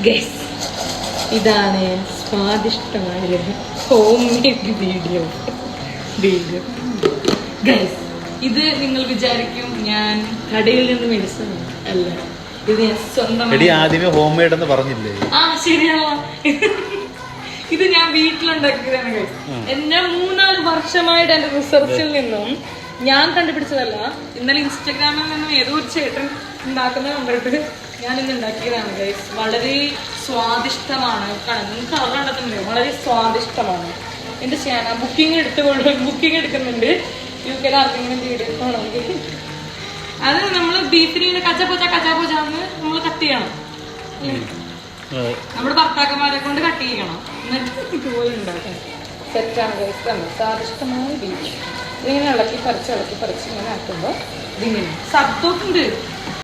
Guys, ഇതാണ് സ്വാദിഷ്ടമായ home made video. Guys, ഇത് നിങ്ങൾ വിചാരിക്കും ഞാൻ കടയിൽ നിന്ന് മേടിച്ചതാണ്. അല്ല, ഇത് ഞാൻ സ്വന്തമായി. ആദ്യമേ ഹോം മെയ്ഡ് എന്ന് പറഞ്ഞില്ലേ? ശരിയാണോ? ഇത് ഞാൻ വീട്ടിലുണ്ടാക്കിയതാണ് ഗൈസ്. എന്നെ 3-4 വർഷമായിട്ട് എന്റെ റിസർച്ചിൽ നിന്നും ഞാൻ കണ്ടുപിടിച്ചതല്ല. ഇന്നലെ ഇൻസ്റ്റഗ്രാമിൽ നിന്നും ഏതോ ഒരു ചേട്ടൻ ഉണ്ടാക്കുന്നത് കണ്ടിട്ട് ഞാൻ ഇന്ന് ഉണ്ടാക്കിയതാണ് ഗൈസ്. വളരെ സ്വാദിഷ്ടമാണ്. നിങ്ങൾക്ക് അവർ കണ്ടെത്തുന്നില്ല, വളരെ സ്വാദിഷ്ടമാണ്. എന്റെ ചെയ്യാൻ ബുക്കിംഗ് എടുക്കുന്നുണ്ട്. UK ആർക്കെങ്കിലും വീഡിയോ ആണെങ്കിൽ അത് നമ്മൾ ബീഫിനെ കച്ചാപ്പോച്ചാന്ന് നമ്മൾ കട്ട് ചെയ്യണം. നമ്മുടെ ഭർത്താക്കന്മാരെ കൊണ്ട് കട്ട് ചെയ്യണം. എന്നിട്ട് ഇതുപോലെ ഉണ്ടാക്കാം. സെറ്റാണ് ഗൈസ്. സ്വാദിഷ്ടമായ ബീഫ്. ഇതിങ്ങനെ ഇളക്കി പറിച്ച് ഇങ്ങനെ ആക്കുമ്പോൾ ഇതിങ്ങനെ ശബ്ദമൊക്കെ ഉണ്ട്.